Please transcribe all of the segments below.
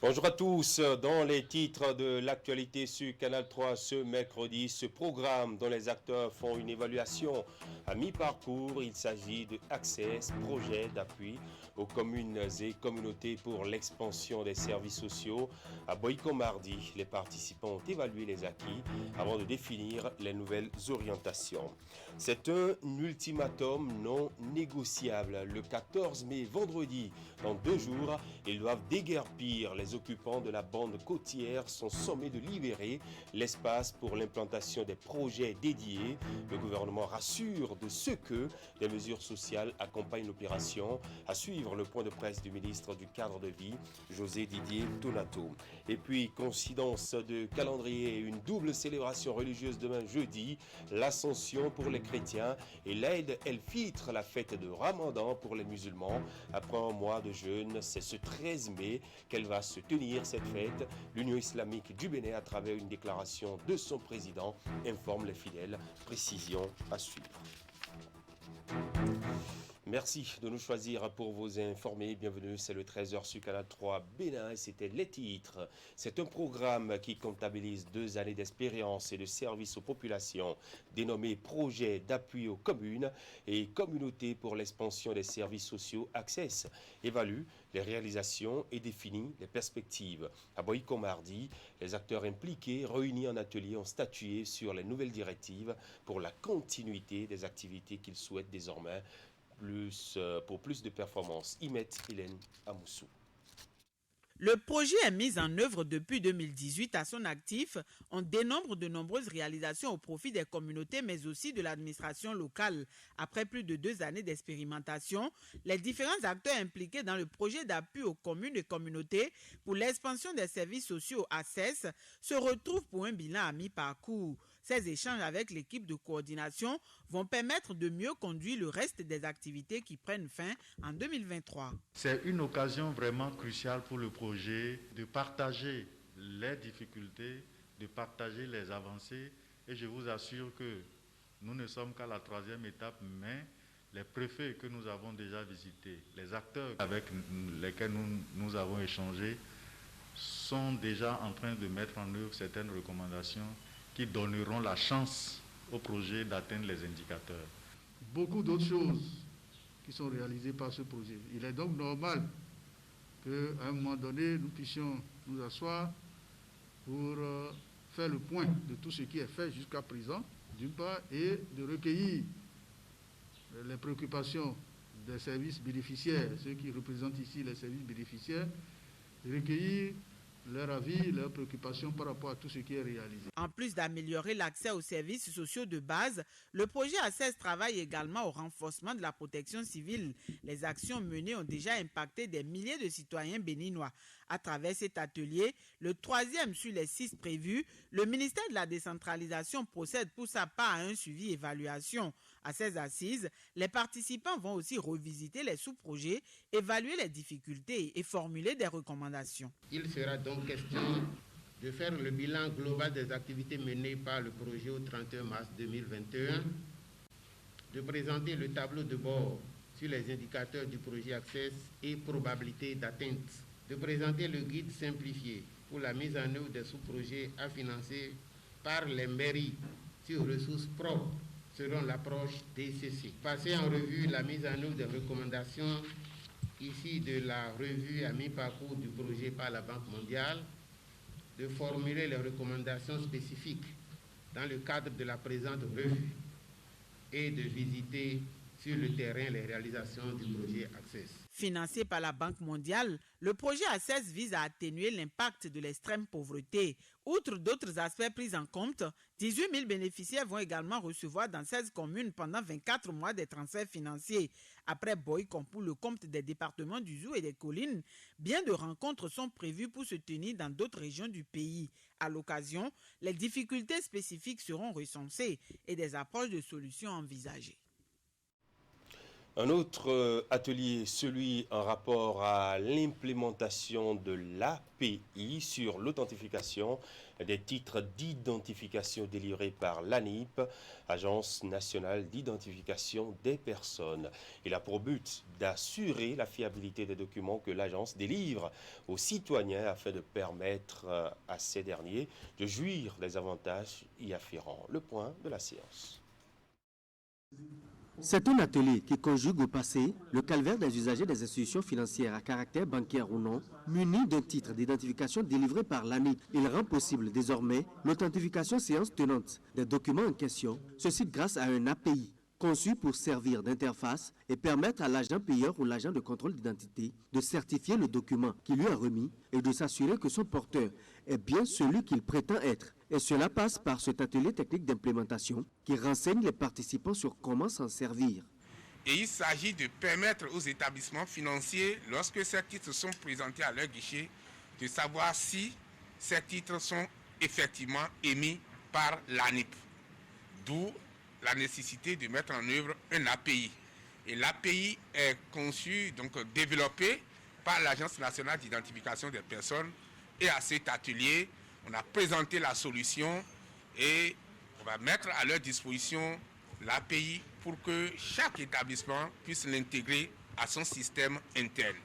Bonjour à tous. Dans les titres de l'actualité sur Canal 3 ce mercredi, ce programme dont les acteurs font une évaluation à mi-parcours, il s'agit de Access, projet d'appui aux communes et communautés pour l'expansion des services sociaux. À Boyko mardi, les participants ont évalué les acquis avant de définir les nouvelles orientations. C'est un ultimatum non négociable. Le 14 mai, vendredi, dans 2 jours, ils doivent déguerpir. Les occupants de la bande côtière sont sommés de libérer l'espace pour l'implantation des projets dédiés. Le gouvernement rassure de ce que des mesures sociales accompagnent l'opération. À suivre le point de presse du ministre du Cadre de vie, José Didier Donato. Et puis, coïncidence de calendrier, une double célébration religieuse demain jeudi, l'Ascension pour les chrétiens et l'Aïd el-Fitr, la fête de Ramadan pour les musulmans. Après un mois de jeûne, c'est ce 13 mai qu'elle va se tenir cette fête. L'Union islamique du Bénin, à travers une déclaration de son président, informe les fidèles. Précision à suivre. Merci de nous choisir pour vous informer. Bienvenue, c'est le 13h sur Canal 3 Bénin et c'était les titres. C'est un programme qui comptabilise 2 années d'expérience et de service aux populations, dénommé Projet d'appui aux communes et communautés pour l'expansion des services sociaux Access. Évalue les réalisations et définit les perspectives. À Boyko mardi, les acteurs impliqués réunis en atelier ont statué sur les nouvelles directives pour la continuité des activités qu'ils souhaitent désormais pour plus de performances. Imet Hélène Amoussou. Le projet est mis en œuvre depuis 2018 à son actif. On dénombre de nombreuses réalisations au profit des communautés, mais aussi de l'administration locale. Après plus de 2 années d'expérimentation, les différents acteurs impliqués dans le projet d'appui aux communes et communautés pour l'expansion des services sociaux ACES se retrouvent pour un bilan à mi-parcours. Ces échanges avec l'équipe de coordination vont permettre de mieux conduire le reste des activités qui prennent fin en 2023. C'est une occasion vraiment cruciale pour le projet de partager les difficultés, de partager les avancées. Et je vous assure que nous ne sommes qu'à la 3e étape, mais les préfets que nous avons déjà visités, les acteurs avec lesquels nous avons échangé, sont déjà en train de mettre en œuvre certaines recommandations qui donneront la chance au projet d'atteindre les indicateurs. Beaucoup d'autres choses qui sont réalisées par ce projet. Il est donc normal qu'à un moment donné, nous puissions nous asseoir pour faire le point de tout ce qui est fait jusqu'à présent, d'une part, et de recueillir les préoccupations des services bénéficiaires, ceux qui représentent ici les services bénéficiaires, de recueillir leur avis, leurs préoccupations par rapport à tout ce qui est réalisé. En plus d'améliorer l'accès aux services sociaux de base, le projet ACES travaille également au renforcement de la protection civile. Les actions menées ont déjà impacté des milliers de citoyens béninois. À travers cet atelier, le 3e sur les 6 prévus, le ministère de la décentralisation procède pour sa part à un suivi-évaluation. À ces assises, les participants vont aussi revisiter les sous-projets, évaluer les difficultés et formuler des recommandations. Il sera donc question de faire le bilan global des activités menées par le projet au 31 mars 2021, de présenter le tableau de bord sur les indicateurs du projet Access et probabilité d'atteinte, de présenter le guide simplifié pour la mise en œuvre des sous-projets à financer par les mairies sur ressources propres selon l'approche DCC. Passer en revue la mise en œuvre des recommandations ici de la revue à mi-parcours du projet par la Banque mondiale, de formuler les recommandations spécifiques dans le cadre de la présente revue et de visiter sur le terrain les réalisations du projet Access. Financé par la Banque mondiale, le projet ACES vise à atténuer l'impact de l'extrême pauvreté. Outre d'autres aspects pris en compte, 18 000 bénéficiaires vont également recevoir dans 16 communes pendant 24 mois des transferts financiers. Après Boyko pour le compte des départements du Zou et des Collines, bien de rencontres sont prévues pour se tenir dans d'autres régions du pays. À l'occasion, les difficultés spécifiques seront recensées et des approches de solutions envisagées. Un autre atelier, celui en rapport à l'implémentation de l'API sur l'authentification des titres d'identification délivrés par l'ANIP, Agence nationale d'identification des personnes. Il a pour but d'assurer la fiabilité des documents que l'agence délivre aux citoyens afin de permettre à ces derniers de jouir des avantages y afférents. Le point de la séance. C'est un atelier qui conjugue au passé le calvaire des usagers des institutions financières à caractère bancaire ou non, munis d'un titre d'identification délivré par l'ANIP. Il rend possible désormais l'authentification séance tenante des documents en question, ceci grâce à un API conçu pour servir d'interface et permettre à l'agent payeur ou l'agent de contrôle d'identité de certifier le document qui lui a remis et de s'assurer que son porteur est bien celui qu'il prétend être. Et cela passe par cet atelier technique d'implémentation qui renseigne les participants sur comment s'en servir. Et il s'agit de permettre aux établissements financiers, lorsque ces titres sont présentés à leur guichet, de savoir si ces titres sont effectivement émis par l'ANIP. D'où la nécessité de mettre en œuvre un API. Et l'API est conçu, donc développé par l'Agence nationale d'identification des personnes. Et à cet atelier, on a présenté la solution et on va mettre à leur disposition l'API pour que chaque établissement puisse l'intégrer à son système interne.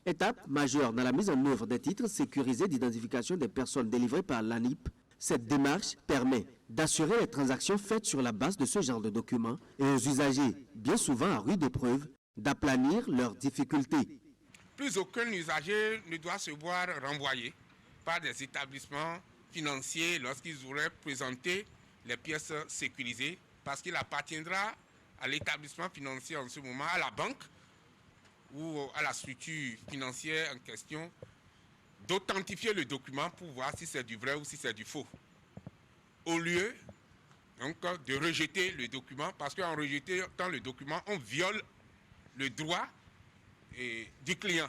Étape majeure dans la mise en œuvre des titres sécurisés d'identification des personnes délivrés par l'ANIP, cette démarche permet d'assurer les transactions faites sur la base de ce genre de documents et aux usagers, bien souvent à rude épreuve, d'aplanir leurs difficultés. Plus aucun usager ne doit se voir renvoyé par des établissements financiers lorsqu'ils auraient présenté les pièces sécurisées, parce qu'il appartiendra à l'établissement financier en ce moment, à la banque ou à la structure financière en question, d'authentifier le document pour voir si c'est du vrai ou si c'est du faux. Au lieu donc, de rejeter le document, parce qu'en rejetant le document, on viole le droit du client.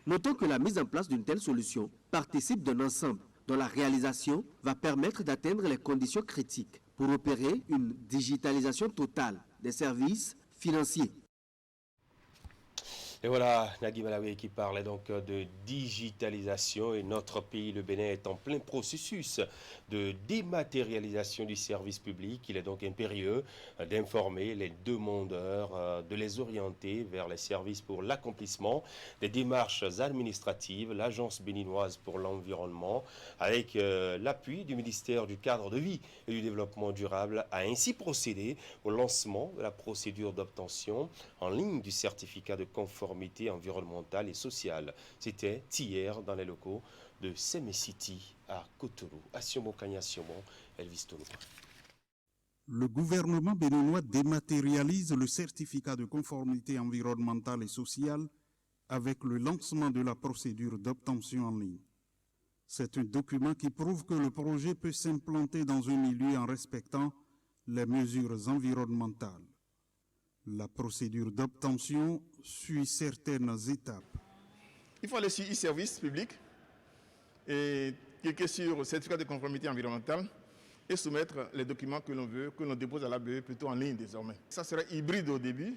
Notons que la mise en place d'une telle solution participe d'un ensemble dont la réalisation va permettre d'atteindre les conditions critiques pour opérer une digitalisation totale des services financiers. Et voilà, Nagui Malawi qui parlait donc de digitalisation et notre pays, le Bénin, est en plein processus de dématérialisation du service public. Il est donc impérieux d'informer les demandeurs, de les orienter vers les services pour l'accomplissement des démarches administratives. L'Agence béninoise pour l'environnement, avec l'appui du ministère du Cadre de vie et du Développement durable, a ainsi procédé au lancement de la procédure d'obtention en ligne du certificat de conformité environnementale et sociale. C'était hier dans les locaux de Seme City à Cotonou. Asiomo Kanya Siomo, Elvis Tonou. Le gouvernement béninois dématérialise le certificat de conformité environnementale et sociale avec le lancement de la procédure d'obtention en ligne. C'est un document qui prouve que le projet peut s'implanter dans un milieu en respectant les mesures environnementales. La procédure d'obtention suit certaines étapes. Il faut aller sur e-service public et cliquer sur certificat de conformité environnementale et soumettre les documents que l'on veut, que l'on dépose à l'ABE plutôt en ligne désormais. Ça sera hybride au début.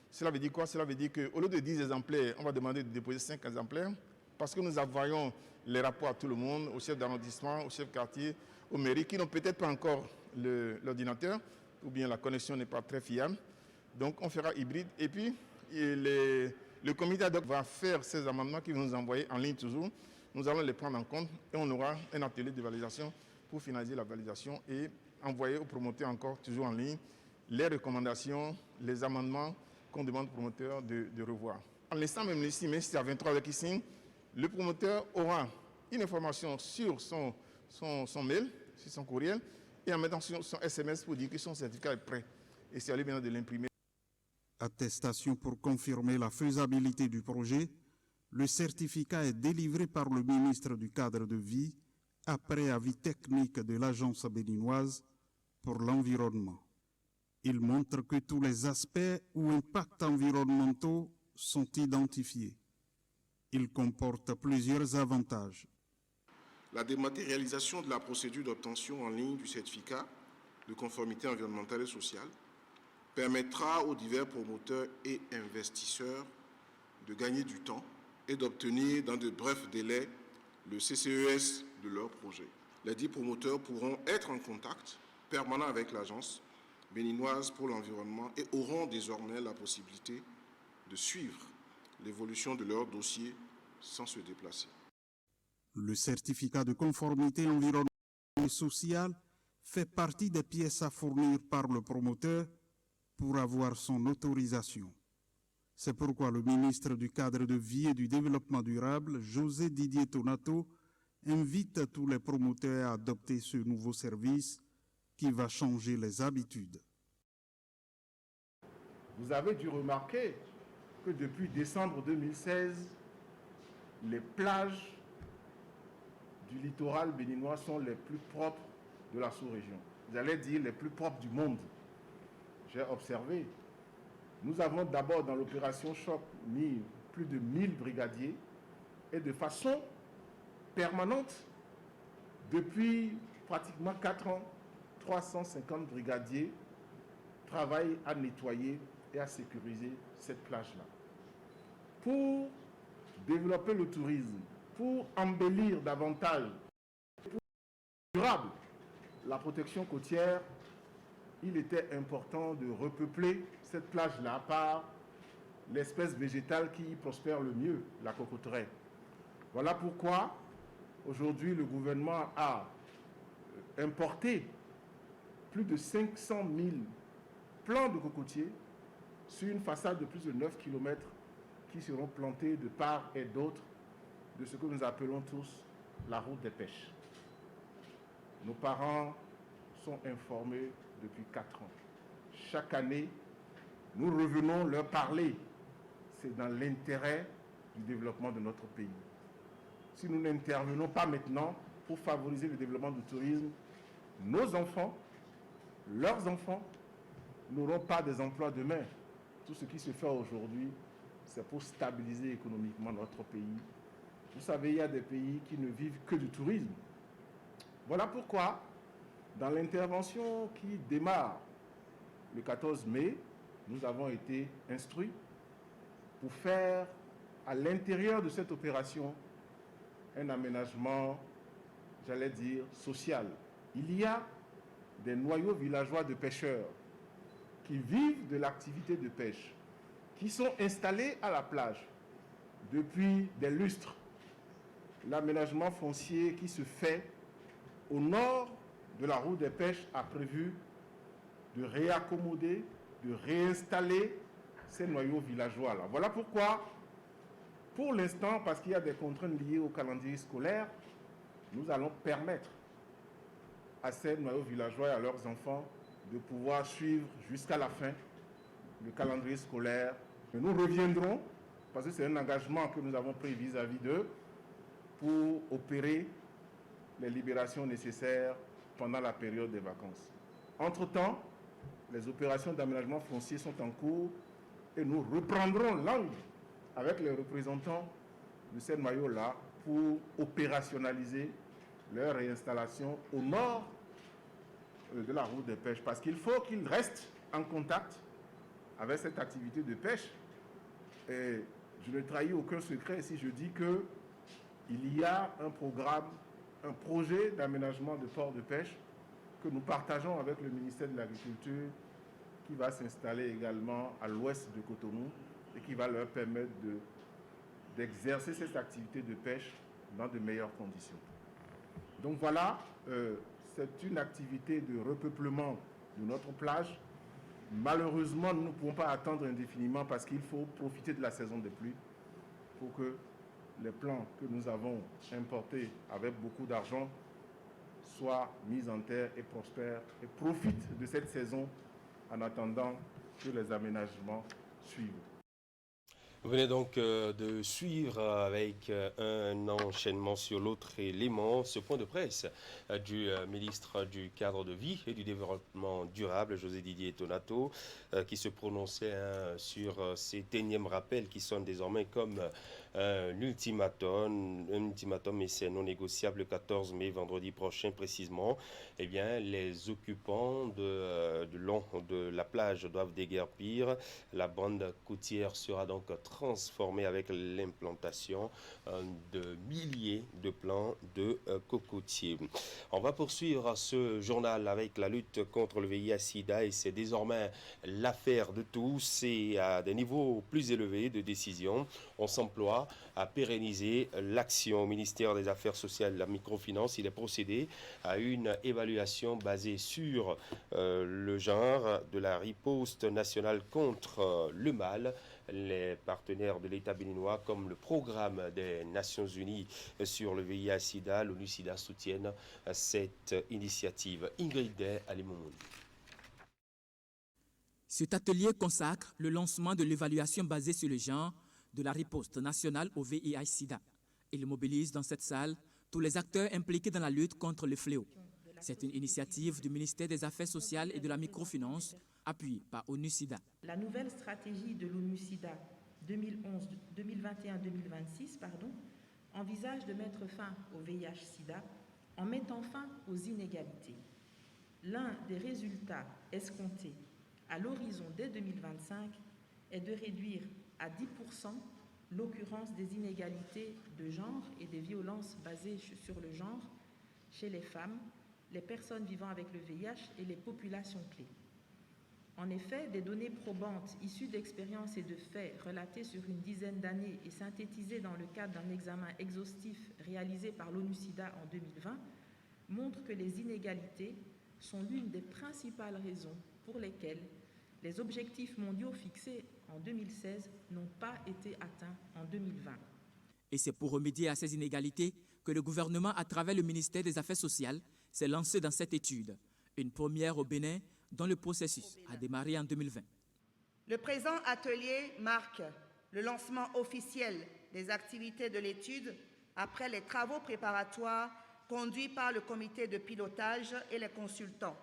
Cela veut dire quoi? Cela veut dire qu'au lieu de 10 exemplaires, on va demander de déposer 5 exemplaires parce que nous envoyons les rapports à tout le monde, aux chefs d'arrondissement, aux chefs de quartier, aux mairies qui n'ont peut-être pas encore l'ordinateur ou bien la connexion n'est pas très fiable. Donc on fera hybride et puis le comité ad hoc va faire ces amendements qu'ils vont nous envoyer en ligne toujours. Nous allons les prendre en compte et on aura un atelier de validation pour finaliser la validation et envoyer aux promoteurs encore toujours en ligne les recommandations, les amendements qu'on demande aux promoteurs de revoir. En l'instant même ici, même si c'est à 23 heures qui signe, le promoteur aura une information sur son mail, sur son courriel et en mettant sur son SMS pour dire que son certificat est prêt. Et c'est à lui maintenant de l'imprimer. Attestation pour confirmer la faisabilité du projet, le certificat est délivré par le ministre du Cadre de vie après avis technique de l'Agence béninoise pour l'environnement. Il montre que tous les aspects ou impacts environnementaux sont identifiés. Il comporte plusieurs avantages. La dématérialisation de la procédure d'obtention en ligne du certificat de conformité environnementale et sociale permettra aux divers promoteurs et investisseurs de gagner du temps et d'obtenir dans de brefs délais le CCES de leur projet. Les 10 promoteurs pourront être en contact permanent avec l'Agence béninoise pour l'environnement et auront désormais la possibilité de suivre l'évolution de leur dossier sans se déplacer. Le certificat de conformité environnementale et sociale fait partie des pièces à fournir par le promoteur pour avoir son autorisation. C'est pourquoi le ministre du Cadre de vie et du Développement durable, José Didier Tonato, invite tous les promoteurs à adopter ce nouveau service qui va changer les habitudes. Vous avez dû remarquer que depuis décembre 2016, les plages du littoral béninois sont les plus propres de la sous-région. J'allais dire les plus propres du monde. J'ai observé. Nous avons d'abord dans l'opération Choc mis plus de 1000 brigadiers et de façon permanente, depuis pratiquement 4 ans, 350 brigadiers travaillent à nettoyer et à sécuriser cette plage-là. Pour développer le tourisme, pour embellir davantage, pour durable la protection côtière, il était important de repeupler cette plage-là par l'espèce végétale qui y prospère le mieux, la cocotteraie. Voilà pourquoi aujourd'hui le gouvernement a importé plus de 500 000 plants de cocotiers sur une façade de plus de 9 km qui seront plantés de part et d'autre de ce que nous appelons tous la route des pêches. Nos parents sont informés depuis 4 ans. Chaque année, nous revenons leur parler. C'est dans l'intérêt du développement de notre pays. Si nous n'intervenons pas maintenant pour favoriser le développement du tourisme, nos enfants, leurs enfants, n'auront pas des emplois demain. Tout ce qui se fait aujourd'hui, c'est pour stabiliser économiquement notre pays. Vous savez, il y a des pays qui ne vivent que du tourisme. Voilà pourquoi, dans l'intervention qui démarre le 14 mai, nous avons été instruits pour faire à l'intérieur de cette opération un aménagement, j'allais dire, social. Il y a des noyaux villageois de pêcheurs qui vivent de l'activité de pêche, qui sont installés à la plage depuis des lustres. L'aménagement foncier qui se fait au nord de la route des pêches a prévu de réaccommoder, de réinstaller ces noyaux villageois-là. Voilà pourquoi, pour l'instant, parce qu'il y a des contraintes liées au calendrier scolaire, nous allons permettre à ces noyaux villageois et à leurs enfants de pouvoir suivre jusqu'à la fin le calendrier scolaire. Mais nous reviendrons, parce que c'est un engagement que nous avons pris vis-à-vis d'eux, pour opérer les libérations nécessaires pendant la période des vacances. Entre-temps, les opérations d'aménagement foncier sont en cours et nous reprendrons langue avec les représentants de ces noyaux-là pour opérationnaliser leur réinstallation au nord de la route des pêches. Parce qu'il faut qu'ils restent en contact avec cette activité de pêche. Et je ne trahis aucun secret si je dis qu'il y a un programme, un projet d'aménagement de ports de pêche que nous partageons avec le ministère de l'Agriculture qui va s'installer également à l'ouest de Cotonou et qui va leur permettre d'exercer cette activité de pêche dans de meilleures conditions. Donc voilà, c'est une activité de repeuplement de notre plage. Malheureusement, nous ne pouvons pas attendre indéfiniment parce qu'il faut profiter de la saison des pluies pour que les plants que nous avons importés avec beaucoup d'argent soient mis en terre et prospèrent et profitent de cette saison en attendant que les aménagements suivent. Vous venez donc de suivre avec un enchaînement sur l'autre élément ce point de presse du ministre du Cadre de vie et du Développement durable, José Didier Tonato, qui se prononçait sur cet énième rappel qui sonne désormais comme un ultimatum et c'est non négociable le 14 mai, vendredi prochain précisément. Eh bien, les occupants du long de la plage doivent déguerpir. La bande côtière sera donc transformée avec l'implantation de milliers de plants de cocotiers. On va poursuivre ce journal avec la lutte contre le VIH-Sida et c'est désormais l'affaire de tous et à des niveaux plus élevés de décision. On s'emploie à pérenniser l'action au ministère des Affaires sociales et de la microfinance. Il est procédé à une évaluation basée sur le genre de la riposte nationale contre le mal. Les partenaires de l'État béninois comme le programme des Nations Unies sur le VIH-Sida, l'ONU-Sida soutiennent cette initiative. Ingrid Alimoun. Cet atelier consacre le lancement de l'évaluation basée sur le genre de la riposte nationale au VIH-Sida. Il mobilise dans cette salle tous les acteurs impliqués dans la lutte contre le fléau. C'est une initiative du ministère des Affaires sociales et de la microfinance, appuyée par ONU-Sida. La nouvelle stratégie de l'ONU-Sida 2021-2026 envisage de mettre fin au VIH-Sida en mettant fin aux inégalités. L'un des résultats escomptés à l'horizon dès 2025 est de réduire à 10% l'occurrence des inégalités de genre et des violences basées sur le genre chez les femmes, les personnes vivant avec le VIH et les populations clés. En effet, des données probantes issues d'expériences et de faits relatés sur une dizaine d'années et synthétisées dans le cadre d'un examen exhaustif réalisé par l'ONU-Sida en 2020 montrent que les inégalités sont l'une des principales raisons pour lesquelles les objectifs mondiaux fixés en 2016 n'ont pas été atteints en 2020. Et c'est pour remédier à ces inégalités que le gouvernement, à travers le ministère des Affaires sociales, s'est lancé dans cette étude, une première au Bénin, dont le processus a démarré en 2020. Le présent atelier marque le lancement officiel des activités de l'étude après les travaux préparatoires conduits par le comité de pilotage et les consultants.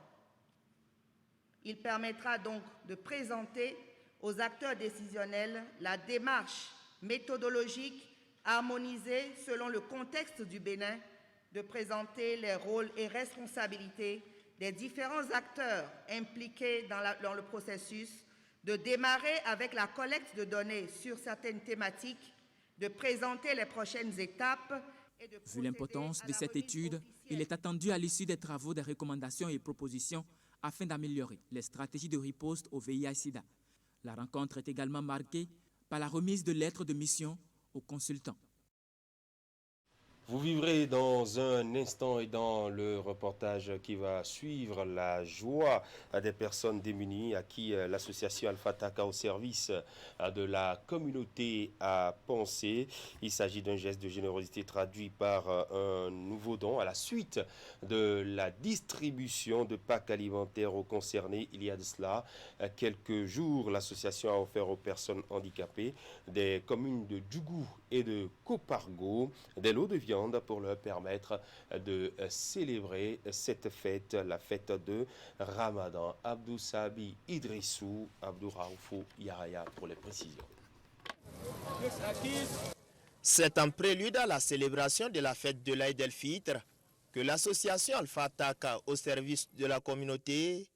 Il permettra donc de présenter aux acteurs décisionnels la démarche méthodologique harmonisée selon le contexte du Bénin, de présenter les rôles et responsabilités des différents acteurs impliqués dans le processus, de démarrer avec la collecte de données sur certaines thématiques, de présenter les prochaines étapes. Vu l'importance de cette étude, il est attendu à l'issue des travaux des recommandations et propositions afin d'améliorer les stratégies de riposte au VIH-Sida. La rencontre est également marquée par la remise de lettres de mission aux consultants. Vous vivrez dans un instant et dans le reportage qui va suivre la joie des personnes démunies à qui l'association Alpha Taka au service de la communauté a pensé. Il s'agit d'un geste de générosité traduit par un nouveau don à la suite de la distribution de packs alimentaires aux concernés. Il y a de cela quelques jours, l'association a offert aux personnes handicapées des communes de Djougou et de Kopargo des lots de viande pour leur permettre de célébrer cette fête, la fête de Ramadan. Abdou Sabi Idrissou, Abdou Raoufou Yaraya pour les précisions. C'est un prélude à la célébration de la fête de l'Aïd el-Fitr que l'association Alpha Taka au service de la communauté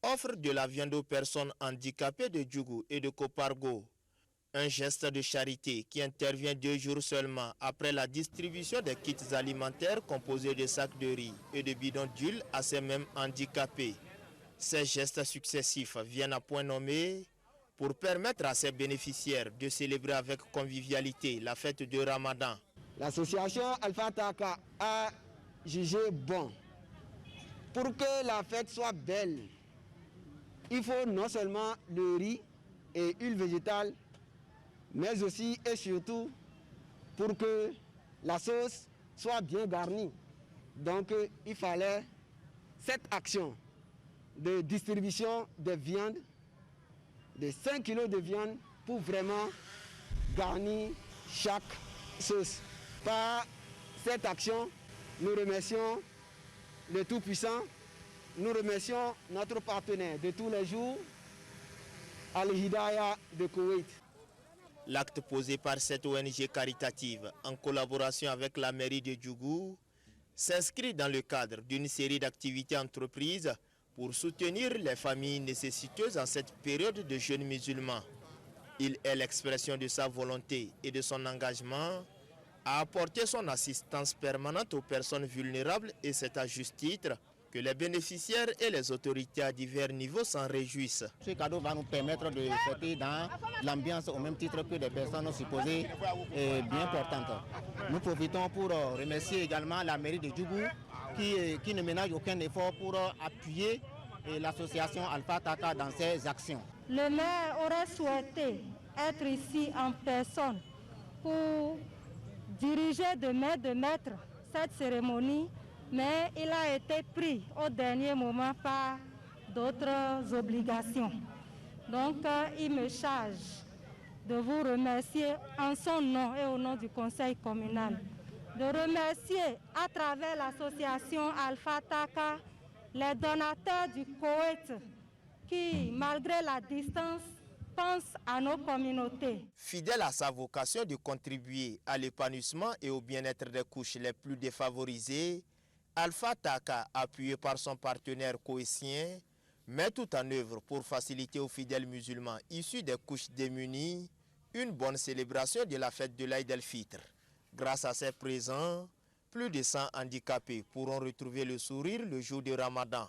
offre de la viande aux personnes handicapées de Djougou et de Kopargo. Un geste de charité qui intervient 2 jours seulement après la distribution des kits alimentaires composés de sacs de riz et de bidons d'huile à ces mêmes handicapés. Ces gestes successifs viennent à point nommé pour permettre à ces bénéficiaires de célébrer avec convivialité la fête de Ramadan. L'association Alpha Taka a jugé bon. Pour que la fête soit belle, il faut non seulement le riz et huile végétale, mais aussi et surtout pour que la sauce soit bien garnie. Donc il fallait cette action de distribution de viande, de 5 kilos de viande pour vraiment garnir chaque sauce. Par cette action, nous remercions le Tout-Puissant, nous remercions notre partenaire de tous les jours, Al-Hidayah de Koweït. L'acte posé par cette ONG caritative en collaboration avec la mairie de Djougou s'inscrit dans le cadre d'une série d'activités entreprises pour soutenir les familles nécessiteuses en cette période de jeûne musulman. Il est l'expression de sa volonté et de son engagement à apporter son assistance permanente aux personnes vulnérables et c'est à juste titre que les bénéficiaires et les autorités à divers niveaux s'en réjouissent. Ce cadeau va nous permettre de fêter dans l'ambiance au même titre que des personnes supposées bien portantes. Nous profitons pour remercier également la mairie de Djougou qui ne ménage aucun effort pour appuyer l'association Alpha Taka dans ses actions. Le maire aurait souhaité être ici en personne pour diriger de main de maître cette cérémonie, mais il a été pris au dernier moment par d'autres obligations. Donc, il me charge de vous remercier en son nom et au nom du conseil communal, de remercier à travers l'association Alpha Taka les donateurs du Koweït qui, malgré la distance, pensent à nos communautés. Fidèle à sa vocation de contribuer à l'épanouissement et au bien-être des couches les plus défavorisées, Alpha Taka, appuyé par son partenaire koweïtien, met tout en œuvre pour faciliter aux fidèles musulmans issus des couches démunies une bonne célébration de la fête de l'Aïd el-Fitr. Grâce à ses présents, plus de 100 handicapés pourront retrouver le sourire le jour de Ramadan.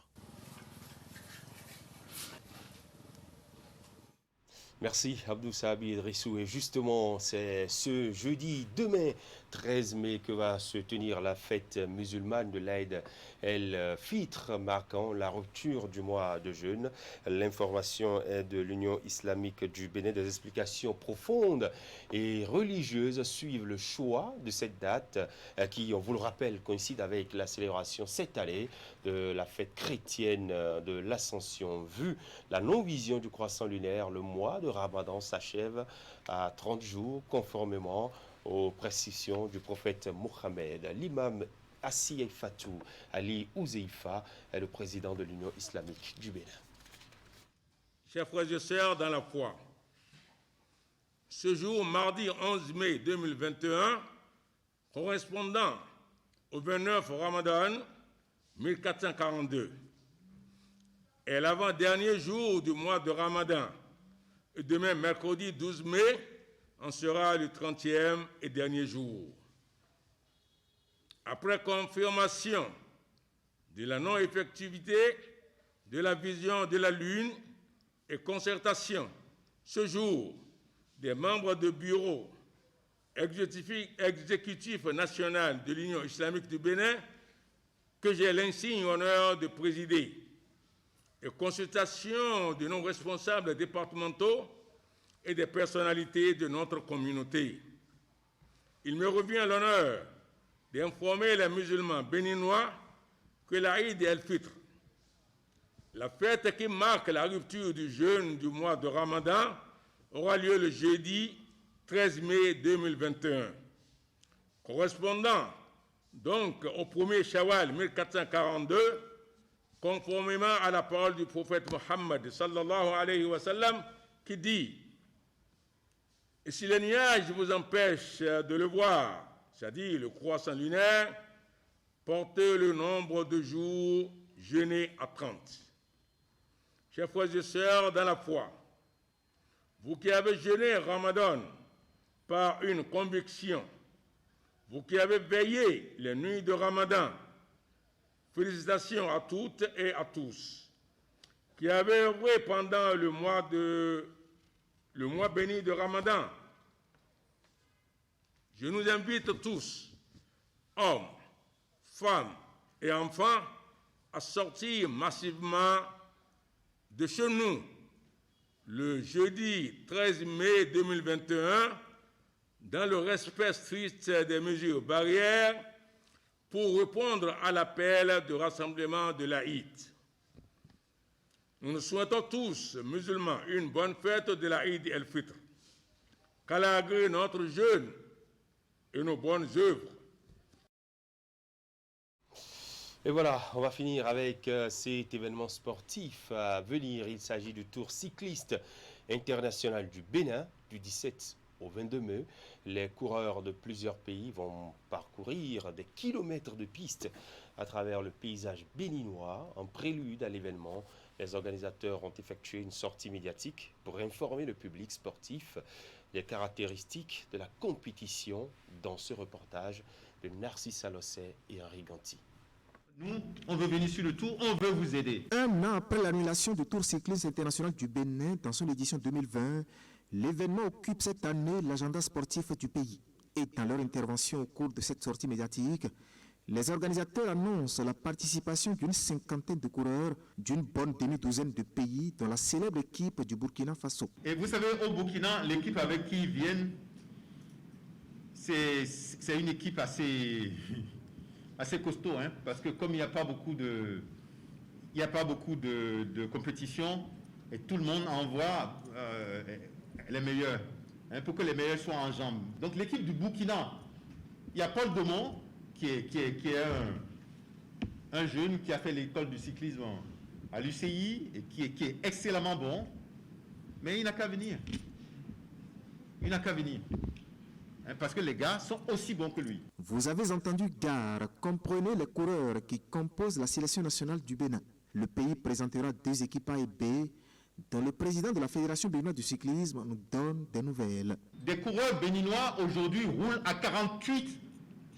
Merci Abdou Sabi Idrissou. Et justement, c'est ce jeudi, demain, 13 mai, que va se tenir la fête musulmane de l'Aïd el-Fitr, marquant la rupture du mois de jeûne. L'information est de l'Union islamique du Bénin. Des explications profondes et religieuses suivent le choix de cette date qui, on vous le rappelle, coïncide avec la célébration cette année de la fête chrétienne de l'Ascension. Vu la non-vision du croissant lunaire, le mois de Ramadan s'achève à 30 jours conformément aux prescriptions du prophète Mohammed. L'imam Assi Fatou Ali Ouzeifa est le président de l'Union islamique du Bénin. Chers frères et sœurs dans la foi, ce jour, mardi 11 mai 2021, correspondant au 29 Ramadan 1442, est l'avant-dernier jour du mois de Ramadan. Et demain, mercredi 12 mai, en sera le 30e et dernier jour. Après confirmation de la non-effectivité de la vision de la Lune et concertation, ce jour, des membres du bureau exécutif national de l'Union islamique du Bénin, que j'ai l'insigne honneur de présider, et consultation de nos responsables départementaux et des personnalités de notre communauté. Il me revient l'honneur d'informer les musulmans béninois que l'Aïd el-Fitr, la fête qui marque la rupture du jeûne du mois de Ramadan, aura lieu le jeudi 13 mai 2021. Correspondant donc au 1er Shawwal 1442, conformément à la parole du prophète Mohammed sallallahu alayhi wa sallam, qui dit: et si les nuages vous empêchent de le voir, c'est-à-dire le croissant lunaire, portez le nombre de jours jeûnés à 30. Chers frères et sœurs dans la foi, vous qui avez jeûné Ramadan par une conviction, vous qui avez veillé les nuits de Ramadan, félicitations à toutes et à tous, qui avez œuvré pendant le mois béni de Ramadan. Je nous invite tous, hommes, femmes et enfants, à sortir massivement de chez nous le jeudi 13 mai 2021 dans le respect strict des mesures barrières pour répondre à l'appel de rassemblement de l'Aïd. Nous nous souhaitons tous, musulmans, une bonne fête de l'Aïd el-Fitr, qu'Allah agrée notre jeûne et nos bonnes œuvres. Et voilà, on va finir avec cet événement sportif à venir. Il s'agit du Tour cycliste international du Bénin du 17 au 22 mai, les coureurs de plusieurs pays vont parcourir des kilomètres de pistes à travers le paysage béninois. En prélude à l'événement, les organisateurs ont effectué une sortie médiatique pour informer le public sportif des caractéristiques de la compétition dans ce reportage de Narcisse Alossé et Henri Ganti. Nous, on veut venir sur le tour, on veut vous aider. Un an après l'annulation du Tour cycliste international du Bénin dans son édition 2020, l'événement occupe cette année l'agenda sportif du pays. Et dans leur intervention au cours de cette sortie médiatique, les organisateurs annoncent la participation d'une cinquantaine de coureurs d'une bonne demi-douzaine de pays dans la célèbre équipe du Burkina Faso. Et vous savez, au Burkina, l'équipe avec qui ils viennent, c'est une équipe assez costaud, hein, parce que comme il n'y a pas beaucoup de compétition, et tout le monde envoie les meilleurs, hein, pour que les meilleurs soient en jambes. Donc l'équipe du Burkina, il y a Paul Domon, qui est un jeune qui a fait l'école du cyclisme à l'UCI et qui est excellemment bon, mais il n'a qu'à venir. Il n'a qu'à venir. Parce que les gars sont aussi bons que lui. Vous avez entendu Gare, comprenez les coureurs qui composent la sélection nationale du Bénin. Le pays présentera 2 équipes A et B, dont le président de la Fédération béninoise du cyclisme nous donne des nouvelles. Des coureurs béninois aujourd'hui roulent à 48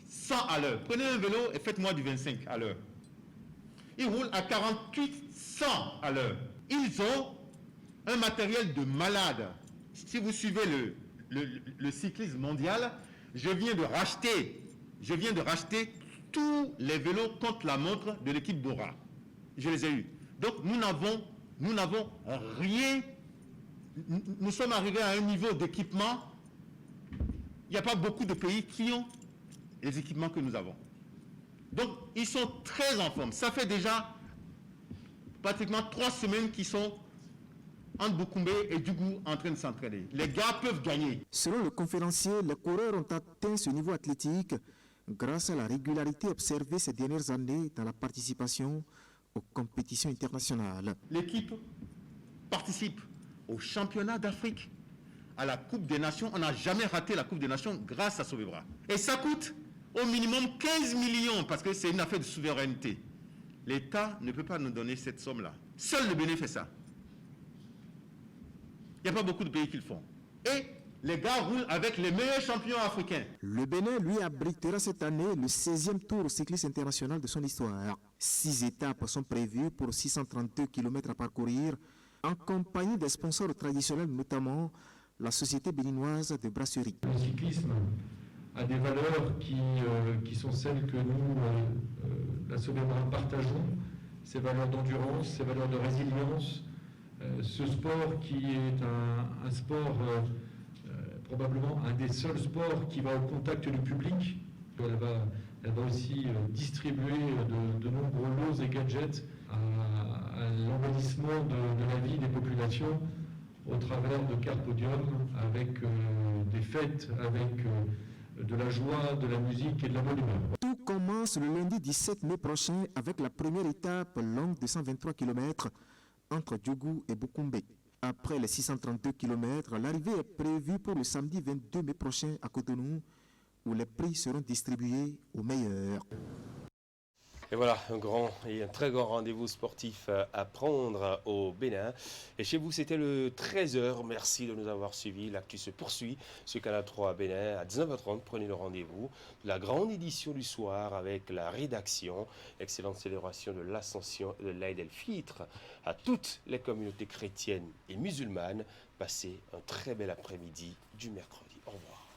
100 à l'heure. Prenez un vélo et faites-moi du 25 à l'heure. Ils roulent à 48 100 à l'heure. Ils ont un matériel de malade. Si vous suivez le cyclisme mondial, je viens de racheter tous les vélos contre la montre de l'équipe Bora. Je les ai eus. Donc nous n'avons rien. Nous sommes arrivés à un niveau d'équipement. Il n'y a pas beaucoup de pays qui ont les équipements que nous avons. Donc ils sont très en forme. Ça fait déjà pratiquement 3 semaines qu'ils sont entre Boukoumbe et Djougou en train de s'entraîner. Les gars peuvent gagner. Selon le conférencier, les coureurs ont atteint ce niveau athlétique grâce à la régularité observée ces dernières années dans la participation aux compétitions internationales. L'équipe participe au championnat d'Afrique, à la Coupe des Nations. On n'a jamais raté la Coupe des Nations grâce à Sobebra. Et ça coûte au minimum 15 millions parce que c'est une affaire de souveraineté. L'État ne peut pas nous donner cette somme-là. Seul le Bénin fait ça. Il n'y a pas beaucoup de pays qui le font. Et les gars roulent avec les meilleurs champions africains. Le Bénin, lui, abritera cette année le 16e Tour cycliste international de son histoire. 6 étapes sont prévues pour 632 km à parcourir, en compagnie des sponsors traditionnels, notamment la Société béninoise de brasserie. Le cyclisme a des valeurs qui sont celles que nous, la Sobebra, partageons, ces valeurs d'endurance, ces valeurs de résilience. Ce sport qui est un sport, probablement un des seuls sports qui va au contact du public. Elle va aussi distribuer de nombreux lots et gadgets à l'embellissement de la vie des populations au travers de Carpe Podium, avec des fêtes, avec de la joie, de la musique et de la bonne humeur. Tout commence le lundi 17 mai prochain avec la première étape longue de 123 km entre Djougou et Boukoumbe. Après les 632 km, l'arrivée est prévue pour le samedi 22 mai prochain à Cotonou, où les prix seront distribués aux meilleurs. Et voilà, un très grand rendez-vous sportif à prendre au Bénin. Et chez vous, c'était le 13h. Merci de nous avoir suivis. L'actu se poursuit sur Canal 3 Bénin à 19h30. Prenez le rendez-vous. La grande édition du soir avec la rédaction. Excellente célébration de l'Ascension de l'Aïd el-Fitr à toutes les communautés chrétiennes et musulmanes. Passez un très bel après-midi du mercredi. Au revoir.